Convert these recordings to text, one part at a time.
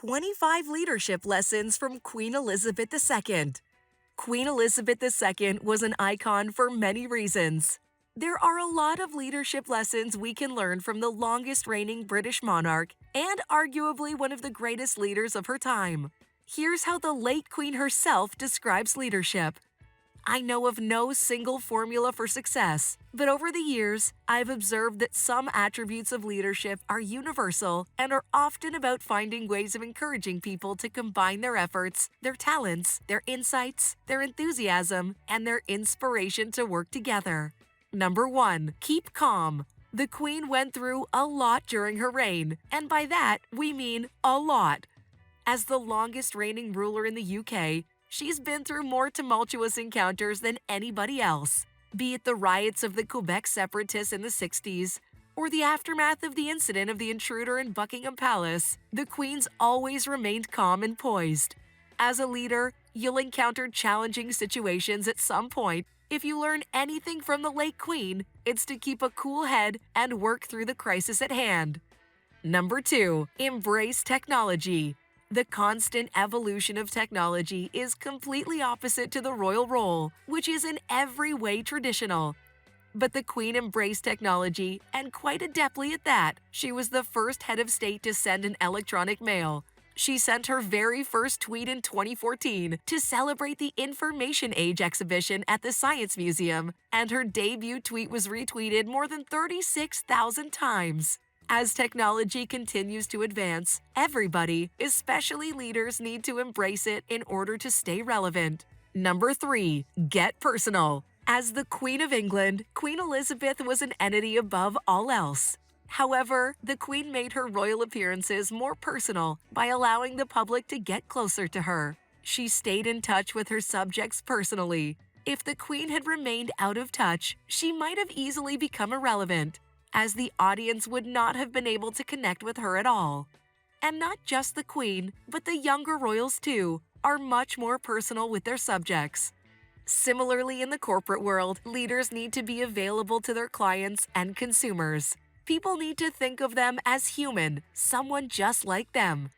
25 leadership lessons from Queen Elizabeth II. Queen Elizabeth II was an icon for many reasons. There are a lot of leadership lessons we can learn from the longest reigning British monarch and arguably one of the greatest leaders of her time. Here's how the late Queen herself describes leadership. I know of no single formula for success, but over the years, I've observed that some attributes of leadership are universal and are often about finding ways of encouraging people to combine their efforts, their talents, their insights, their enthusiasm, and their inspiration to work together. Number 1. Keep calm. The Queen went through a lot during her reign, and by that, we mean a lot. As the longest reigning ruler in the UK, she's been through more tumultuous encounters than anybody else, be it the riots of the Quebec separatists in the 60s, or the aftermath of the incident of the intruder in Buckingham Palace. The Queen's always remained calm and poised. As a leader, you'll encounter challenging situations at some point. If you learn anything from the late Queen, it's to keep a cool head and work through the crisis at hand. Number 2. Embrace technology. The constant evolution of technology is completely opposite to the royal role, which is in every way traditional. But the Queen embraced technology, and quite adeptly at that. She was the first head of state to send an electronic mail. She sent her very first tweet in 2014 to celebrate the Information Age exhibition at the Science Museum, and her debut tweet was retweeted more than 36,000 times. As technology continues to advance, everybody, especially leaders, need to embrace it in order to stay relevant. Number 3. Get personal. As the Queen of England, Queen Elizabeth was an entity above all else. However, the Queen made her royal appearances more personal by allowing the public to get closer to her. She stayed in touch with her subjects personally. If the Queen had remained out of touch, she might have easily become irrelevant, as the audience would not have been able to connect with her at all. And not just the Queen, but the younger royals too, are much more personal with their subjects. Similarly, in the corporate world, leaders need to be available to their clients and consumers. People need to think of them as human, someone just like them.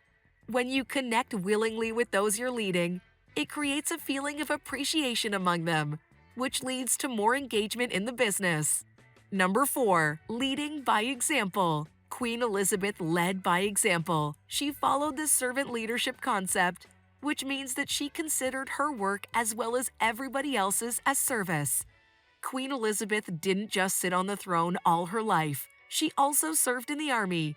When you connect willingly with those you're leading, it creates a feeling of appreciation among them, which leads to more engagement in the business. Number 4. Leading by example. Queen Elizabeth led by example. She followed the servant leadership concept, which means that she considered her work as well as everybody else's as service. Queen Elizabeth didn't just sit on the throne all her life. She also served in the army.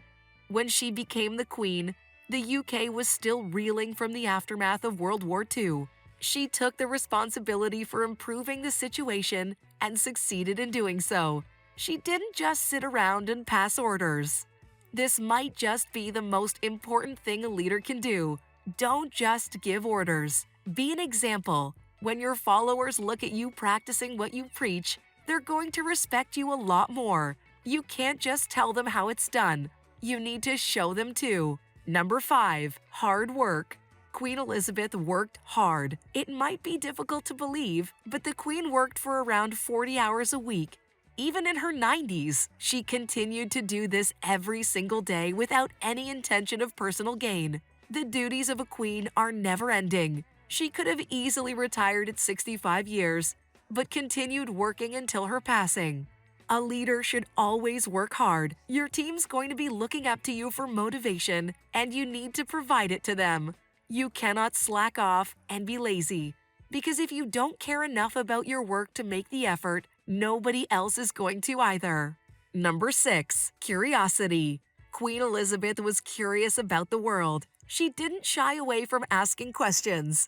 When she became the Queen, the UK was still reeling from the aftermath of World War II. She took the responsibility for improving the situation and succeeded in doing so. She didn't just sit around and pass orders. This might just be the most important thing a leader can do. Don't just give orders. Be an example. When your followers look at you practicing what you preach, they're going to respect you a lot more. You can't just tell them how it's done. You need to show them too. Number 5. Hard work. Queen Elizabeth worked hard. It might be difficult to believe, but the Queen worked for around 40 hours a week. Even in her 90s, she continued to do this every single day without any intention of personal gain. The duties of a queen are never-ending. She could have easily retired at 65 years, but continued working until her passing. A leader should always work hard. Your team's going to be looking up to you for motivation, and you need to provide it to them. You cannot slack off and be lazy, because if you don't care enough about your work to make the effort, nobody else is going to either. Number 6. Curiosity. Queen Elizabeth was curious about the world. She didn't shy away from asking questions.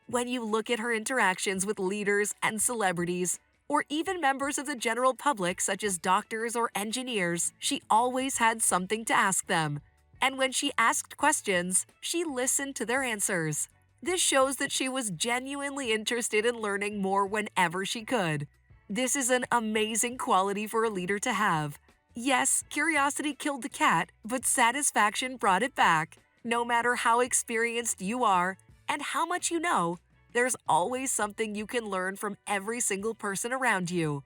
When you look at her interactions with leaders and celebrities, or even members of the general public such as doctors or engineers, she always had something to ask them. And when she asked questions, she listened to their answers. This shows that she was genuinely interested in learning more whenever she could. This is an amazing quality for a leader to have. Yes, curiosity killed the cat, but satisfaction brought it back. No matter how experienced you are and how much you know, there's always something you can learn from every single person around you.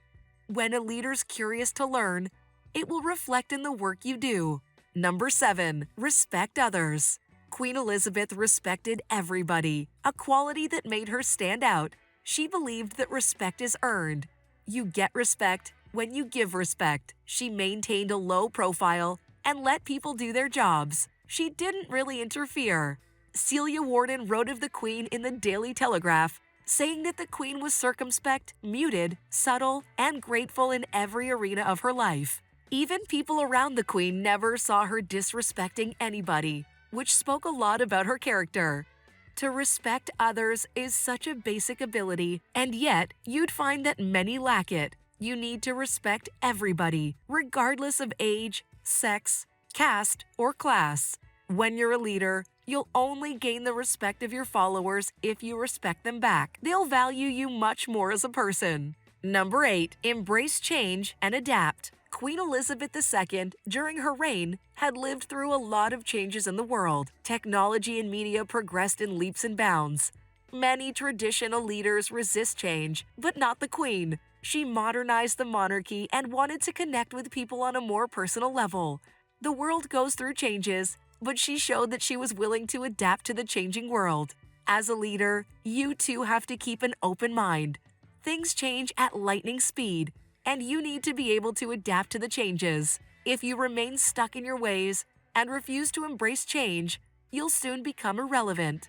When a leader's curious to learn, it will reflect in the work you do. Number 7. Respect others. Queen Elizabeth respected everybody, a quality that made her stand out. She believed that respect is earned. You get respect when you give respect. She maintained a low profile and let people do their jobs. She didn't really interfere. Celia Warden wrote of the Queen in the Daily Telegraph, saying that the Queen was circumspect, muted, subtle, and grateful in every arena of her life. Even people around the Queen never saw her disrespecting anybody, which spoke a lot about her character. To respect others is such a basic ability, and yet you'd find that many lack it. You need to respect everybody, regardless of age, sex, caste, or class. When you're a leader, you'll only gain the respect of your followers if you respect them back. They'll value you much more as a person. Number 8. Embrace change and adapt. Queen Elizabeth II, during her reign, had lived through a lot of changes in the world. Technology and media progressed in leaps and bounds. Many traditional leaders resist change, but not the Queen. She modernized the monarchy and wanted to connect with people on a more personal level. The world goes through changes, but she showed that she was willing to adapt to the changing world. As a leader, you too have to keep an open mind. Things change at lightning speed, and you need to be able to adapt to the changes. If you remain stuck in your ways and refuse to embrace change, you'll soon become irrelevant.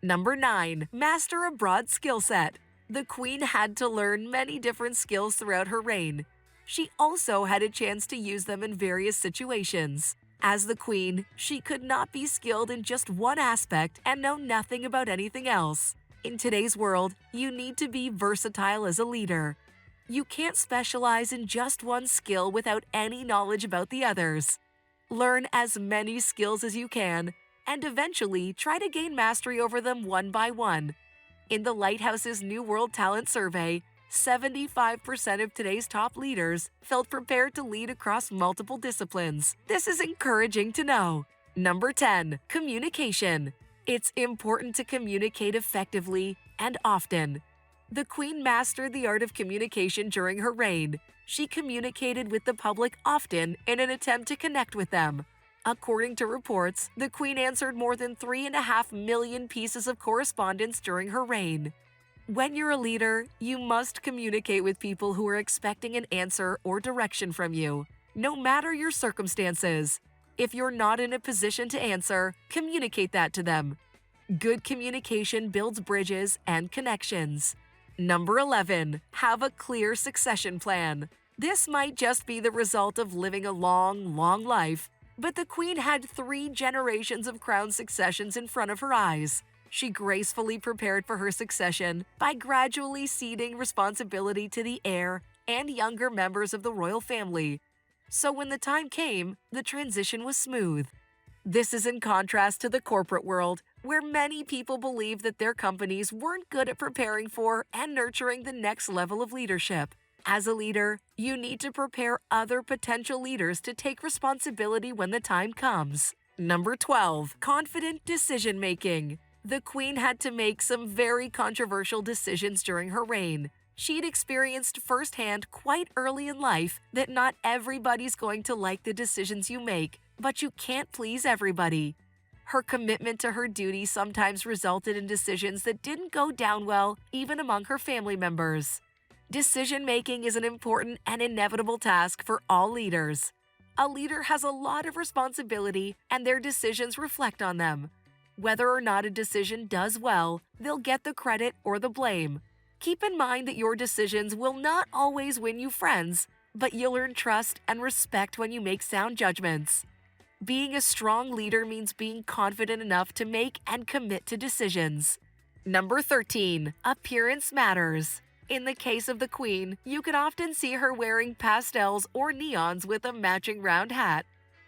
Number 9. Master a broad skill set. The Queen had to learn many different skills throughout her reign. She also had a chance to use them in various situations. As the Queen, she could not be skilled in just one aspect and know nothing about anything else. In today's world, you need to be versatile as a leader. You can't specialize in just one skill without any knowledge about the others. Learn as many skills as you can, and eventually try to gain mastery over them one by one. In the Lighthouse's New World Talent Survey, 75% of today's top leaders felt prepared to lead across multiple disciplines. This is encouraging to know. Number 10. Communication. It's important to communicate effectively and often. The Queen mastered the art of communication during her reign. She communicated with the public often in an attempt to connect with them. According to reports, the Queen answered more than 3.5 million pieces of correspondence during her reign. When you're a leader, you must communicate with people who are expecting an answer or direction from you, no matter your circumstances. If you're not in a position to answer, communicate that to them. Good communication builds bridges and connections. Number 11. Have a clear succession plan. This might just be the result of living a long, long life, but the Queen had 3 generations of crown successions in front of her eyes. She gracefully prepared for her succession by gradually ceding responsibility to the heir and younger members of the royal family. So when the time came, the transition was smooth. This is in contrast to the corporate world, where many people believe that their companies weren't good at preparing for and nurturing the next level of leadership. As a leader, you need to prepare other potential leaders to take responsibility when the time comes. Number 12. Confident decision-making. The Queen had to make some very controversial decisions during her reign. She'd experienced firsthand quite early in life that not everybody's going to like the decisions you make, but you can't please everybody. Her commitment to her duty sometimes resulted in decisions that didn't go down well, even among her family members. Decision-making is an important and inevitable task for all leaders. A leader has a lot of responsibility, and their decisions reflect on them. Whether or not a decision does well, they'll get the credit or the blame. Keep in mind that your decisions will not always win you friends, but you'll earn trust and respect when you make sound judgments. Being a strong leader means being confident enough to make and commit to decisions. Number 13. Appearance matters. In the case of the Queen, you can often see her wearing pastels or neons with a matching round hat.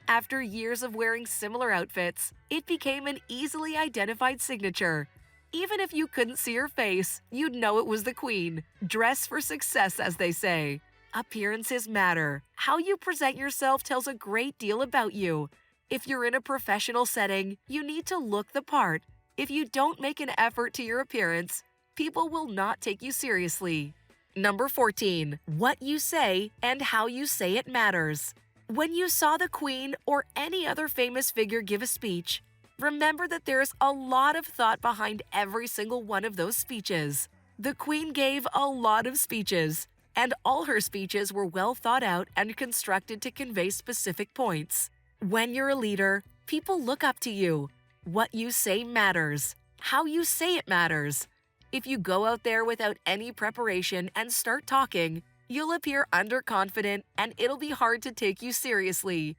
After years of wearing similar outfits, it became an easily identified signature. Even if you couldn't see her face, you'd know it was the Queen. Dress for success, as they say. Appearances matter. How you present yourself tells a great deal about you. If you're in a professional setting, you need to look the part. If you don't make an effort to your appearance, people will not take you seriously. Number 14. What you say and how you say it matters. When you saw the Queen or any other famous figure give a speech, Remember that there's a lot of thought behind every single one of those speeches. The Queen gave a lot of speeches, and all her speeches were well thought out and constructed to convey specific points. When you're a leader, people look up to you. What you say matters. How you say it matters. If you go out there without any preparation and start talking, you'll appear underconfident and it'll be hard to take you seriously.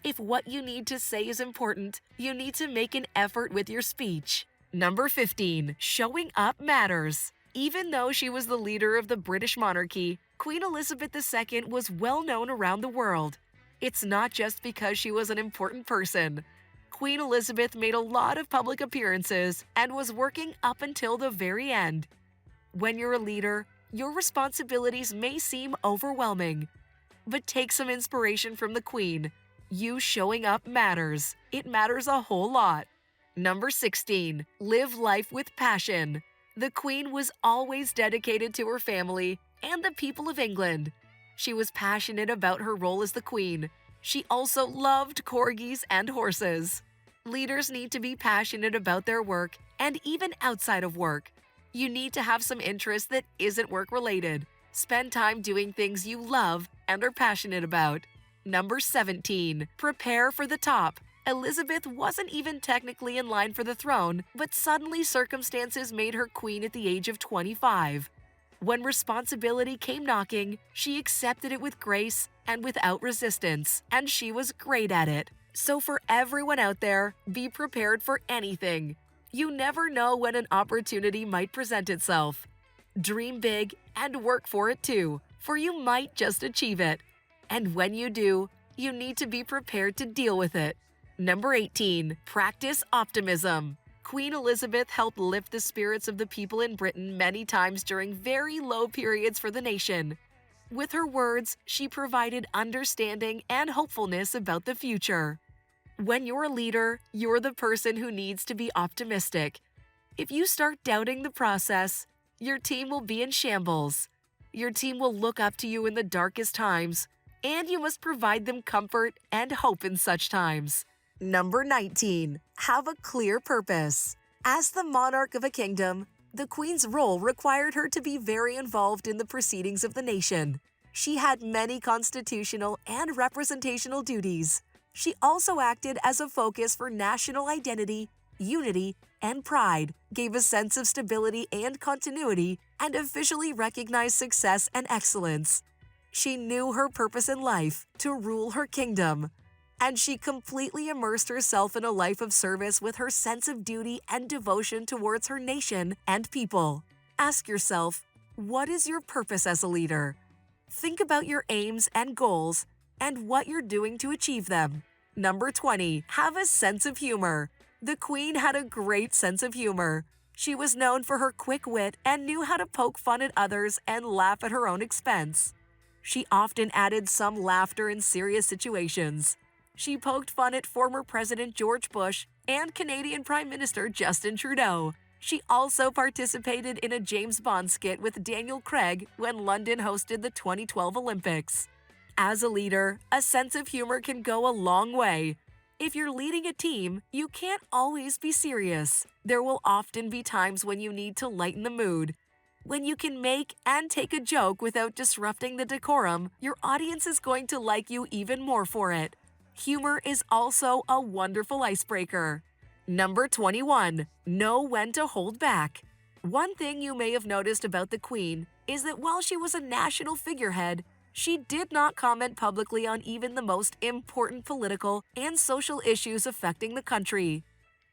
If what you need to say is important, you need to make an effort with your speech. Number 15. Showing up matters. Even though she was the leader of the British monarchy, Queen Elizabeth II was well known around the world. It's not just because she was an important person. Queen Elizabeth made a lot of public appearances and was working up until the very end. When you're a leader, your responsibilities may seem overwhelming. But take some inspiration from the Queen. You showing up matters. It matters a whole lot. Number 16. Live life with passion. The Queen was always dedicated to her family and the people of England. She was passionate about her role as the Queen. She also loved corgis and horses. Leaders need to be passionate about their work and even outside of work. You need to have some interest that isn't work-related. Spend time doing things you love and are passionate about. Number 17. Prepare for the top. Elizabeth wasn't even technically in line for the throne, but suddenly circumstances made her queen at the age of 25. When responsibility came knocking, she accepted it with grace and without resistance, and she was great at it. So for everyone out there, be prepared for anything. You never know when an opportunity might present itself. Dream big and work for it too, for you might just achieve it. And when you do, you need to be prepared to deal with it. Number 18. Practice optimism. Queen Elizabeth helped lift the spirits of the people in Britain many times during very low periods for the nation. With her words, she provided understanding and hopefulness about the future. When you're a leader, you're the person who needs to be optimistic. If you start doubting the process, your team will be in shambles. Your team will look up to you in the darkest times, and you must provide them comfort and hope in such times. Number 19. Have a clear purpose. As the monarch of a kingdom, the Queen's role required her to be very involved in the proceedings of the nation. She had many constitutional and representational duties. She also acted as a focus for national identity, unity, and pride, gave a sense of stability and continuity, and officially recognized success and excellence. She knew her purpose in life, to rule her kingdom. And she completely immersed herself in a life of service with her sense of duty and devotion towards her nation and people. Ask yourself, what is your purpose as a leader? Think about your aims and goals and what you're doing to achieve them. Number 20. Have a sense of humor. The Queen had a great sense of humor. She was known for her quick wit and knew how to poke fun at others and laugh at her own expense. She often added some laughter in serious situations. She poked fun at former President George Bush and Canadian Prime Minister Justin Trudeau. She also participated in a James Bond skit with Daniel Craig when London hosted the 2012 Olympics. As a leader, a sense of humor can go a long way. If you're leading a team, you can't always be serious. There will often be times when you need to lighten the mood. When you can make and take a joke without disrupting the decorum, your audience is going to like you even more for it. Humor is also a wonderful icebreaker. Number 21. Know when to hold back. One thing you may have noticed about the Queen is that while she was a national figurehead, she did not comment publicly on even the most important political and social issues affecting the country.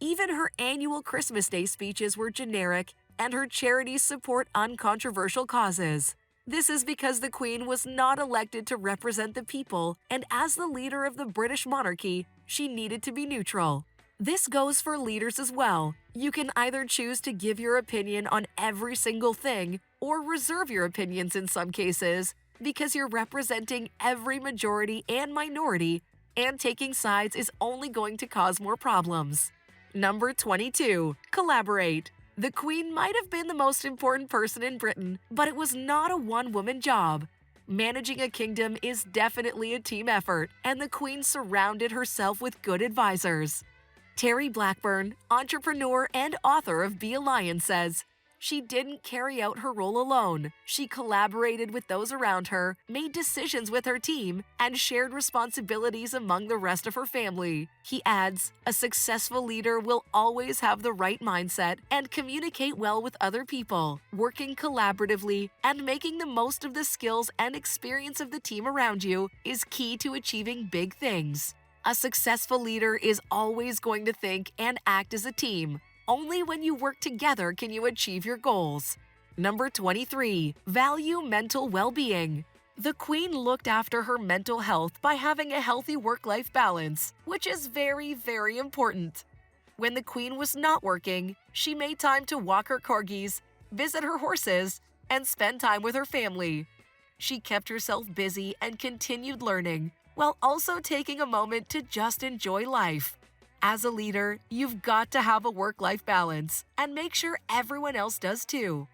Even her annual Christmas Day speeches were generic, and her charities support uncontroversial causes. This is because the Queen was not elected to represent the people, and as the leader of the British monarchy, she needed to be neutral. This goes for leaders as well. You can either choose to give your opinion on every single thing, or reserve your opinions in some cases, because you're representing every majority and minority, and taking sides is only going to cause more problems. Number 22. Collaborate. The Queen might have been the most important person in Britain, but it was not a one-woman job. Managing a kingdom is definitely a team effort, and the Queen surrounded herself with good advisors. Terry Blackburn, entrepreneur and author of Be a Lion, says, "She didn't carry out her role alone. She collaborated with those around her, made decisions with her team, and shared responsibilities among the rest of her family." He adds, "A successful leader will always have the right mindset and communicate well with other people, working collaboratively and making the most of the skills and experience of the team around you is key to achieving big things." A successful leader is always going to think and act as a team. Only when you work together can you achieve your goals. Number 23. Value mental well-being. The Queen looked after her mental health by having a healthy work-life balance, which is very, very important. When the Queen was not working, she made time to walk her corgis, visit her horses, and spend time with her family. She kept herself busy and continued learning, while also taking a moment to just enjoy life. As a leader, you've got to have a work-life balance and make sure everyone else does too.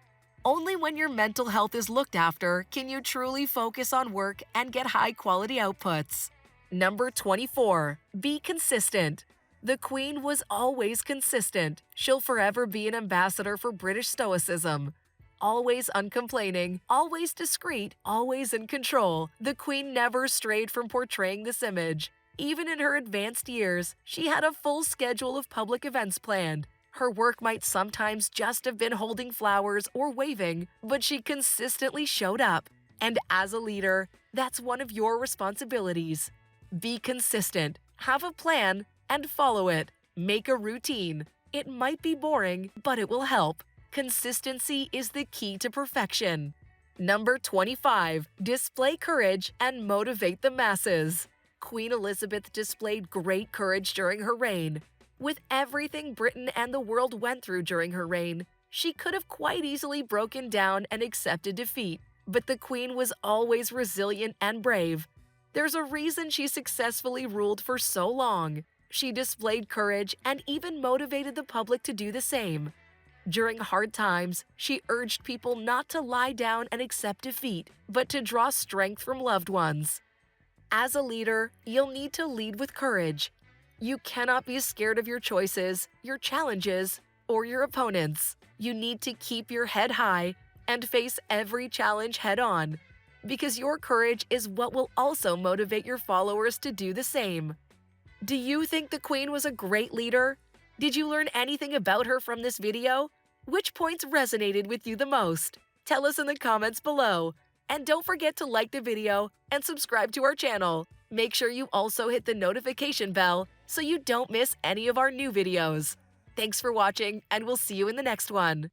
Only when your mental health is looked after can you truly focus on work and get high-quality outputs. Number 24. Be consistent. The Queen was always consistent. She'll forever be an ambassador for British stoicism. Always uncomplaining, always discreet, always in control, the Queen never strayed from portraying this image. Even in her advanced years, she had a full schedule of public events planned. Her work might sometimes just have been holding flowers or waving, but she consistently showed up. And as a leader, that's one of your responsibilities. Be consistent, have a plan, and follow it. Make a routine. It might be boring, but it will help. Consistency is the key to perfection. Number 25. Display courage and motivate the masses. Queen Elizabeth displayed great courage during her reign. With everything Britain and the world went through during her reign, she could have quite easily broken down and accepted defeat. But the Queen was always resilient and brave. There's a reason she successfully ruled for so long. She displayed courage and even motivated the public to do the same. During hard times, she urged people not to lie down and accept defeat, but to draw strength from loved ones. As a leader, you'll need to lead with courage. You cannot be scared of your choices, your challenges, or your opponents. You need to keep your head high and face every challenge head on, because your courage is what will also motivate your followers to do the same. Do you think the Queen was a great leader? Did you learn anything about her from this video? Which points resonated with you the most? Tell us in the comments below. And don't forget to like the video and subscribe to our channel. Make sure you also hit the notification bell so you don't miss any of our new videos. Thanks for watching, and we'll see you in the next one.